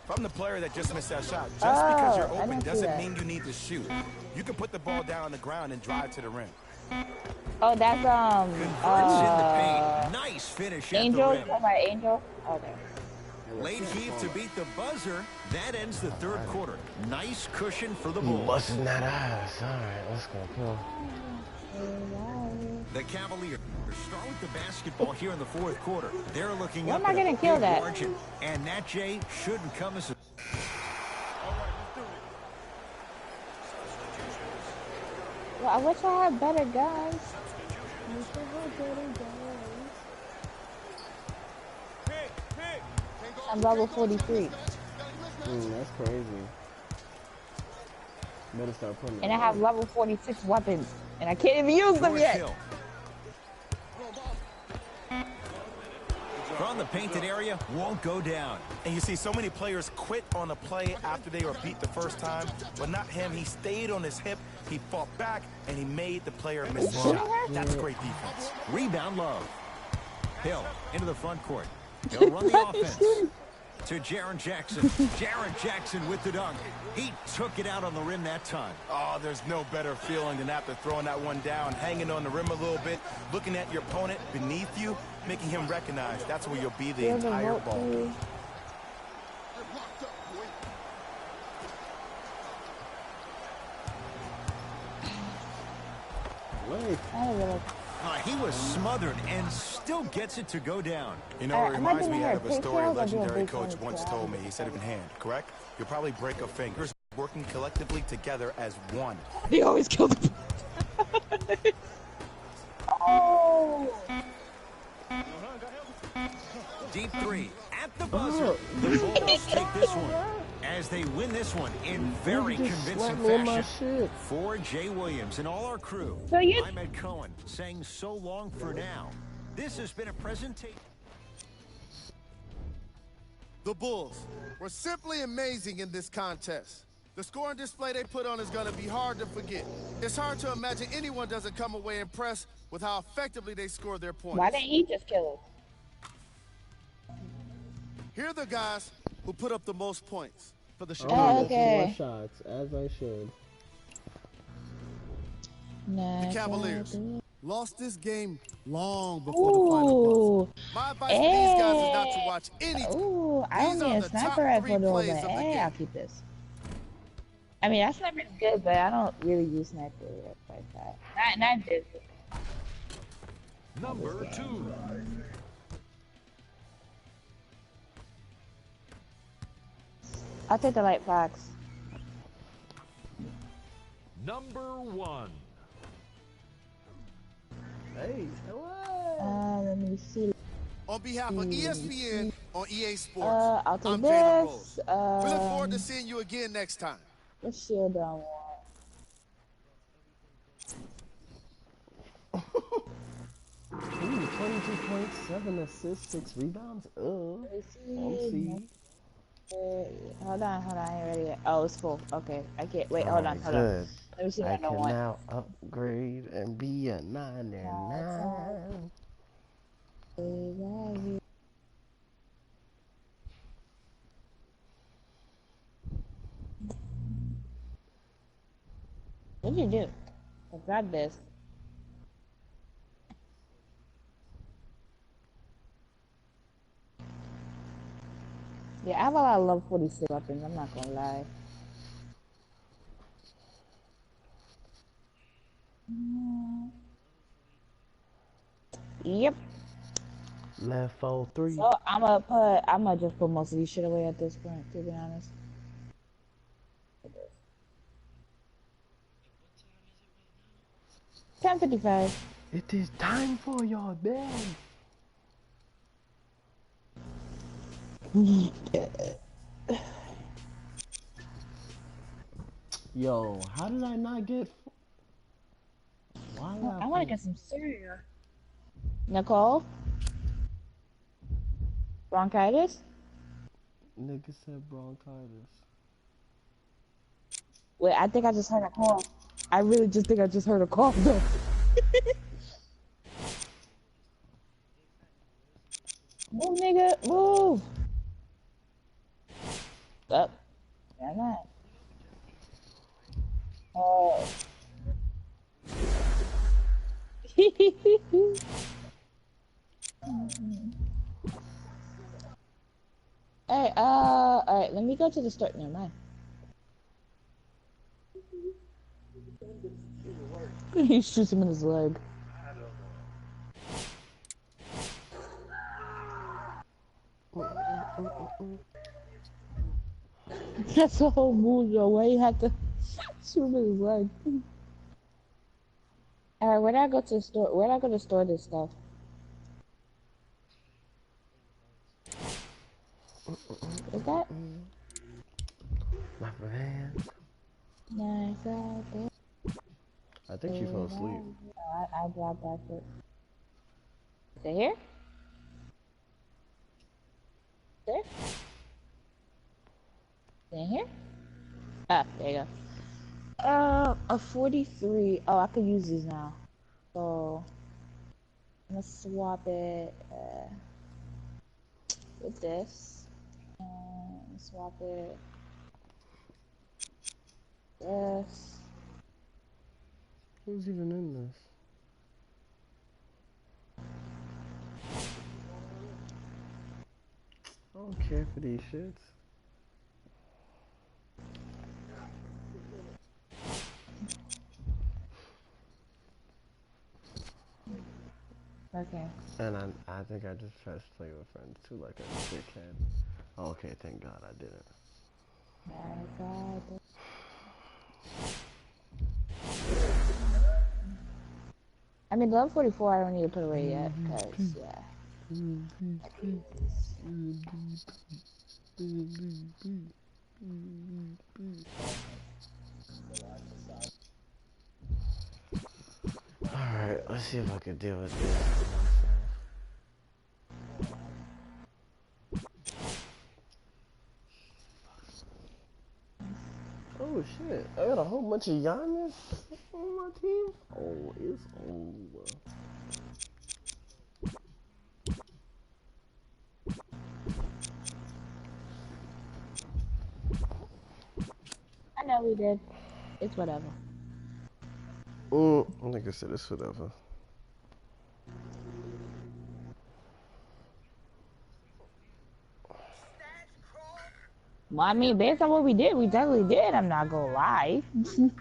From the player that just missed that shot, just because you're I open didn't see doesn't that. mean you need to shoot. You can put the ball down on the ground and drive to the rim. Oh, that's Converts in the paint. Nice finish Angel. at the Oh, rim. my Angel. Okay. Late heave to beat the buzzer. That ends the third quarter. Nice cushion for the Bulls. Busting that ass. All right, let's go. Come on. The Cavaliers start with the basketball here in the fourth quarter. They're looking Why up am I at a gonna kill big that? margin. And that, Jay, shouldn't come as a... Well, I wish I had better guys. I wish I had better guys. I'm level 43. That's crazy. Better start putting And I it have level 46 weapons. And I can't even use them North yet. Hill. From the painted area, won't go down. And you see so many players quit on a play after they were beat the first time, but not him. He stayed on his hip, he fought back, and he made the player miss the shot. That's great defense. Rebound Love. Hill into the front court. He'll run the offense. To Jaren Jackson. Jaren Jackson with the dunk. He took it out on the rim that time. Oh, there's no better feeling than after throwing that one down, hanging on the rim a little bit, looking at your opponent beneath you, making him recognize that's where you'll be the Here's a entire vote ball for game. you. Wait. I don't really- He was smothered and still gets it to go down. You know, it Am I reminds doing me her of a pigtails story a or doing legendary big coach things? once told me. He said, in hand, correct? You'll probably break a finger. Working collectively together as one. They always kill the... Oh! Deep three at the buzzer. The Bulls take this one as they win this one in very just convincing swung on my fashion. shit. For Jay Williams and all our crew, So you- I'm Ed Cohen saying so long for now. This has been a presentation. The Bulls were simply amazing in this contest. The scoring display they put on is going to be hard to forget. It's hard to imagine anyone doesn't come away impressed with how effectively they score their points. Why didn't he just kill us? Here are the guys who put up the most points for the Oh, Chicago okay. more shots, as I should. The Cavaliers lost this game long before the final Ooh. buzzer. My advice for these guys is not to watch any. Ooh, I These don't are need a the sniper top rifle three though, plays but of the hey, game. I'll keep this. I mean, that sniper is good, but I don't really use sniper like that. Not this. Number 2. I'll take the light fox. Number 1. Hey, what? Let me see. On behalf of ESPN on EA Sports, I'll take I'm Jalen Rose. this. We look forward to seeing you again next time. What shield do I want? Ooh, 22 points, 7 assists, 6 rebounds. Let me see. Hold on, I ain't ready yet. Oh, it's full. Okay, I can't. Wait, hold on. Good. Let me see what I I don't can want. now upgrade and be a 99. What'd you do? I grabbed this. Yeah, I have a lot of level 46 weapons, I'm not gonna lie. Yep. Left 4-3. So I'm gonna just put most of these shit away at this point, to be honest. 10:55. It is time for your bed. Yo, how did I not get? Why I want to get some cereal. Nicole? Bronchitis? Nigga said bronchitis. Wait, I think I just heard a call. I really just think I just heard a call though. Move, nigga, move. Up. Yeah, not. Oh. Hey, alright, let me go to the start. Never mind. He shoots him in his leg. That's the whole move, though. Why you have to shoot him in his leg? Alright, where did I go to the store? Where did I go to store this stuff? Is that? My man. Nice out there. I think she fell asleep. No, I dropped that shit. Is it here? There? Is it here? Ah, there you go. A 43. Oh, I could use these now. So, I'm gonna swap it with this. And swap it. This. Who's even in this? I don't care for these shits. Okay. And I think I just tried to play with friends too, like a dickhead. Oh, okay, thank God I didn't. Nice out there. I mean, level 44 I don't need to put away yet, because, yeah. Alright, let's see if I can deal with this. Oh shit, I got a whole bunch of Giannis on my team? Oh, it's over. I know we did. It's whatever. Like I said, it's whatever. Well, I mean, based on what we definitely did. I'm not gonna lie. It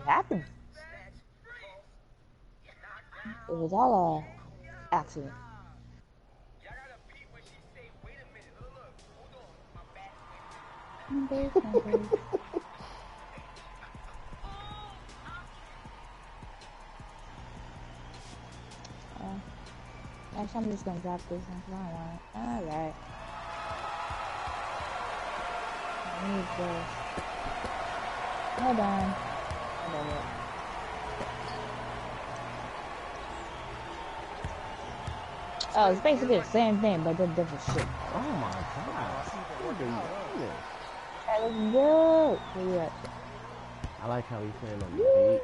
happened. It was all a accident. Numbers. Actually, I'm just gonna drop this one 'cause I don't want it. Alright. I need this. Hold on. Oh, it's basically the same thing, but they're different shit. Oh my god. What are you doing? Alright, let's go. Where you at? I like how he's playing on the beat.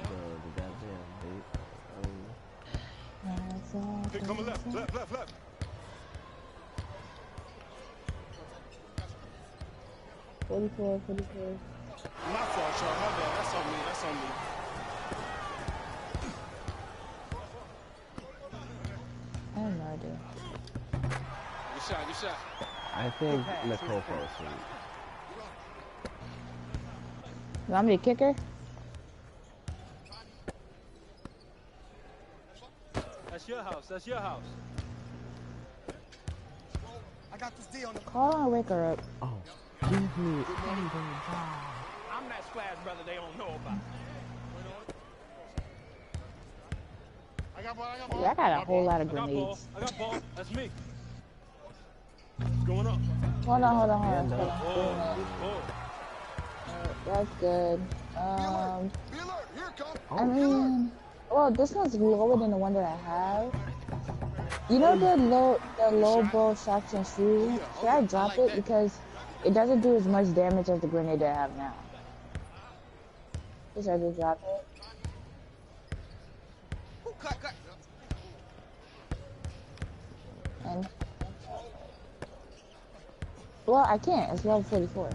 The goddamn beat. Hey, coming left. 44. My fault, Sean. My bad. That's on me. I have no idea. Good shot. I think Nicole fell asleep. You want me to kick her? That's your house. I got this D on the. Call her and wake her up. Oh, give me I'm that splash brother they don't know about. I got ball. Yeah, I got a whole lot of I got ball. grenades. That's me. What's going up? Hold on. Oh. That's good. Be alert. Here it comes. I mean, well, this one's lower than the one that I have. You know the low bow shots and fusion? Should I drop it because it doesn't do as much damage as the grenade that I have now? Should I just drop it? Cut. And well, I can't. It's level 44.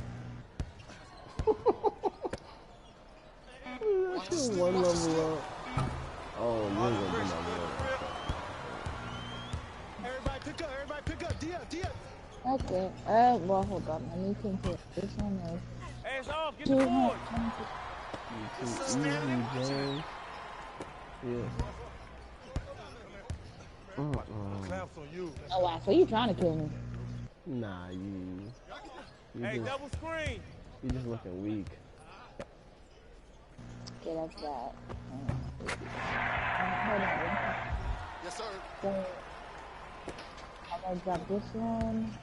That's one level up. Oh, you're gonna do my Everybody pick up. D-up. Okay. Well, hold on. Let me compare. This one is Hands off, get the board. 220. Too easy, James. Yeah. Clamps on you. Oh wow, so you trying to kill me? Nah, you Hey, just, double screen. you just looking weak. Okay, that's that. Hold on. Yes, sir. So, I'm gonna drop this one.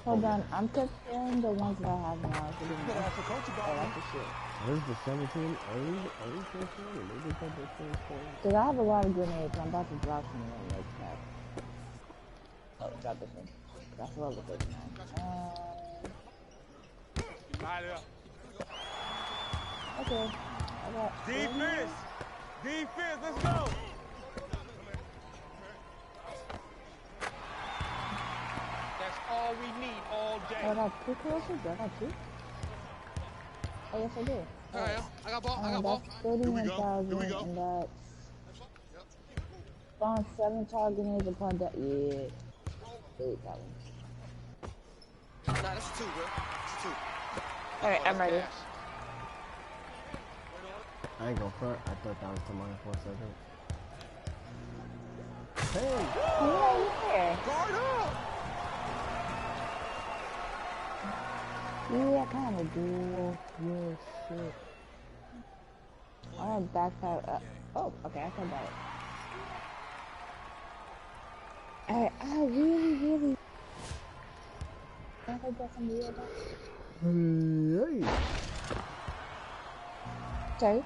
Hold on, I'm comparing the ones that I have now. So oh, that's the shit. What is the 17? Are we 14? Maybe it's like the 24. Cause I have a lot of grenades. I'm about to drop some of them like that. Oh, drop this one. That's level 39. Light it up. Okay. I got Defense, let's go. That's all we need all day. I got 2 closers? I got 2? Oh, yes, I do. Alright, I got ball. That's 31,000 and that's spawn 7 target grenades upon that. Yeah. Delete that one. Nah, that's 2, bro. That's 2. Alright, I'm ready. I ain't gonna front. I thought that was to mine for a second. Hey! Yeah. Guard up! Yeah, I kind of do. Yeah, shit. I want backpack up. Oh, okay, I can buy it. Alright, I really. I hope that's some real back. Hey! Sorry.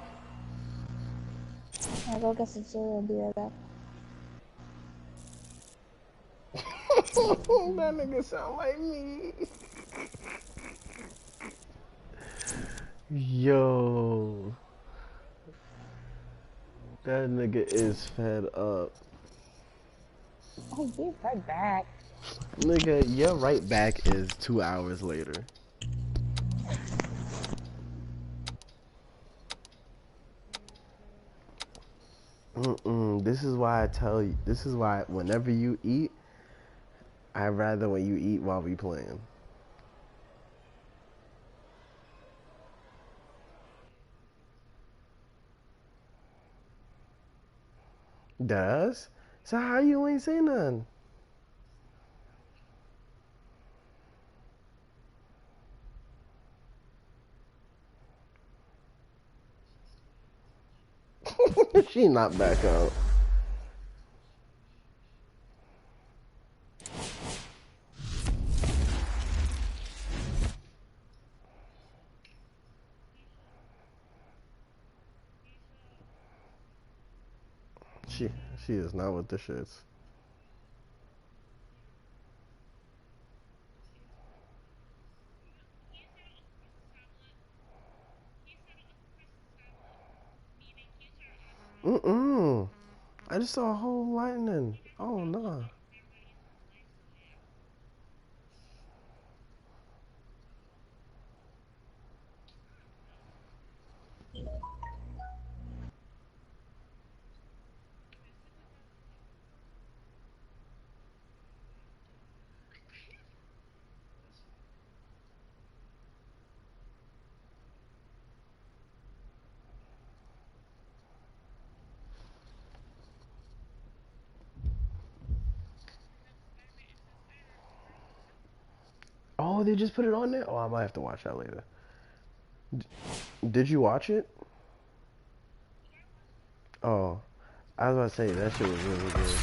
Can I go get some cereal and be right back? That nigga sound like me. Yo. That nigga is fed up. Oh, be right back. Nigga, your right back is 2 hours later. This is why I tell you. This is why whenever you eat, I'd rather when you eat while we playing. Does? So how you ain't say nothing? She not back out. She she is not with the shits. Mm-mm. I just saw a whole lightning. Oh no. Oh, they just put it on there? Oh, I might have to watch that later. Did you watch it? Oh, I was about to say that shit was really good.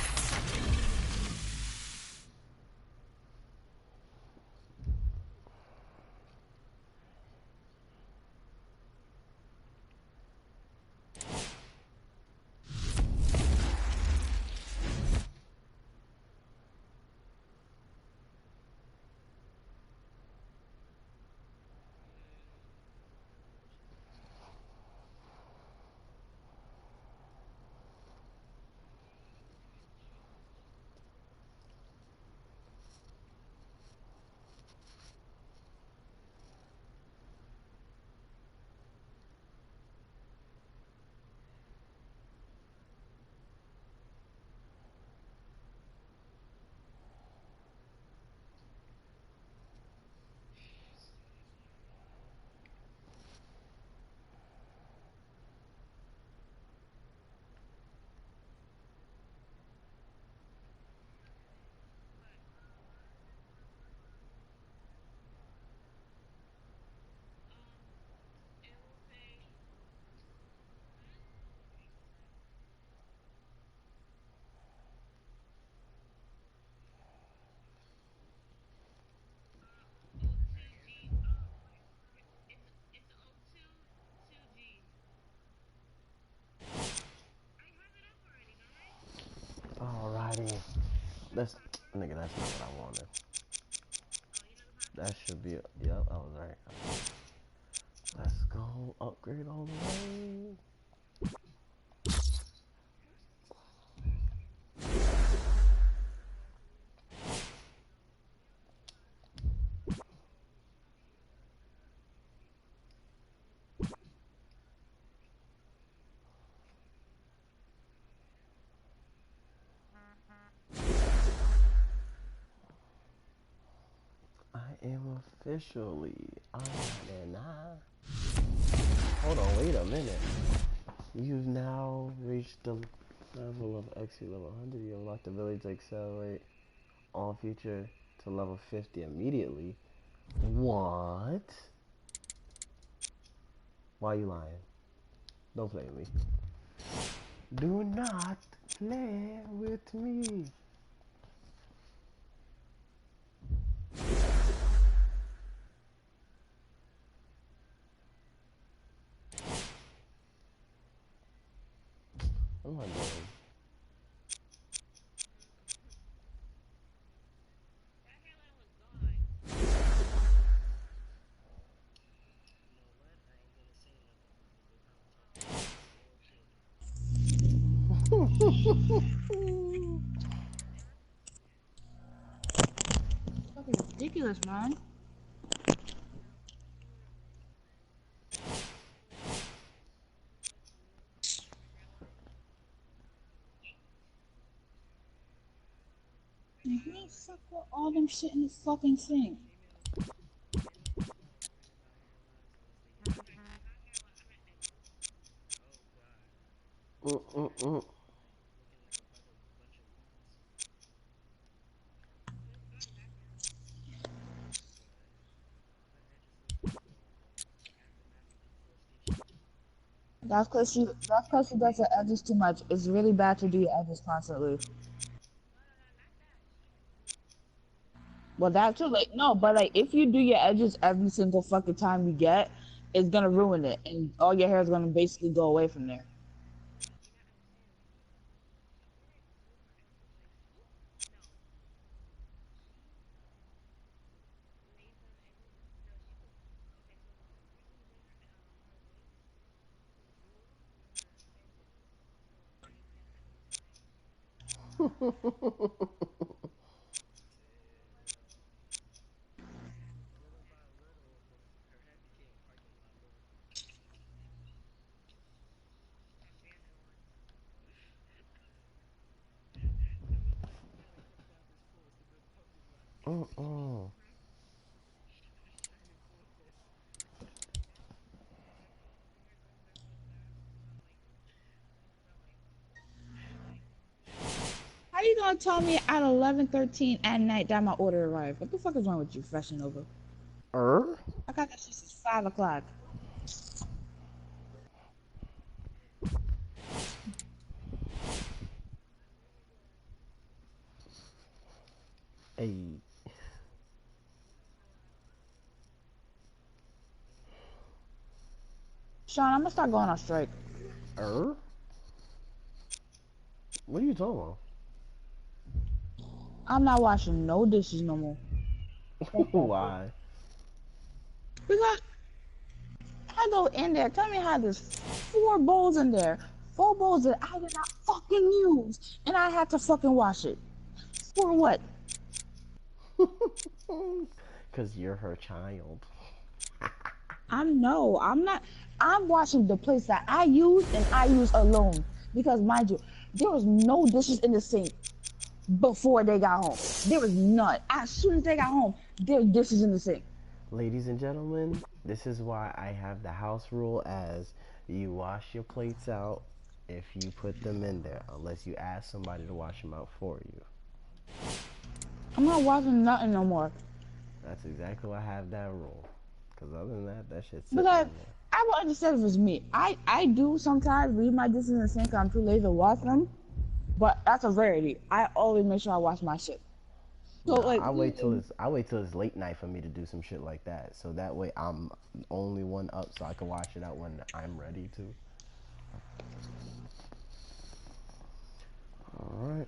Alrighty. That's nigga, that's not what I wanted. That should be yep, I was right. Let's go upgrade all the way. I am officially on and hold on, wait a minute. You've now reached the level of XP level 100. You unlock the ability to accelerate all feature to level 50 immediately. What? Why are you lying? Don't play with me. Do not play with me. What am I doing? Fucking ridiculous, man. You ain't fuck with all them shit in the fucking sink. Mm-mm-mm. That's cause she does her edges too much. It's really bad to do your edges constantly. Well, that too. Like no, but like if you do your edges every single fucking time you get, it's gonna ruin it, and all your hair is gonna basically go away from there. Mm-mm. How you gonna tell me at 11:13 at night that my order arrived? What the fuck is wrong with you, Fashion Nova? Er? I got that shit since 5 o'clock. Hey. Sean, I'm gonna start going on strike. Er? What are you talking I'm not washing no dishes no more. about? Why? Because I go in there, tell me how there's 4 bowls in there. 4 bowls that I did not fucking use. And I had to fucking wash it. For what? Because you're her child. I'm not. I'm washing the plates that I use and I use alone. Because mind you, there was no dishes in the sink before they got home. There was none. As soon as they got home, there were dishes in the sink. Ladies and gentlemen, this is why I have the house rule as you wash your plates out if you put them in there, unless you ask somebody to wash them out for you. I'm not washing nothing no more. That's exactly why I have that rule. Because other than that, that shit's sitting Because in there. I would understand if it was me. I do sometimes leave my dishes in the sink. I'm too lazy to wash them. But that's a rarity. I always make sure I wash my shit. So Nah, like, I wait till it's late night for me to do some shit like that. So that way I'm the only one up so I can wash it out when I'm ready to. Alright.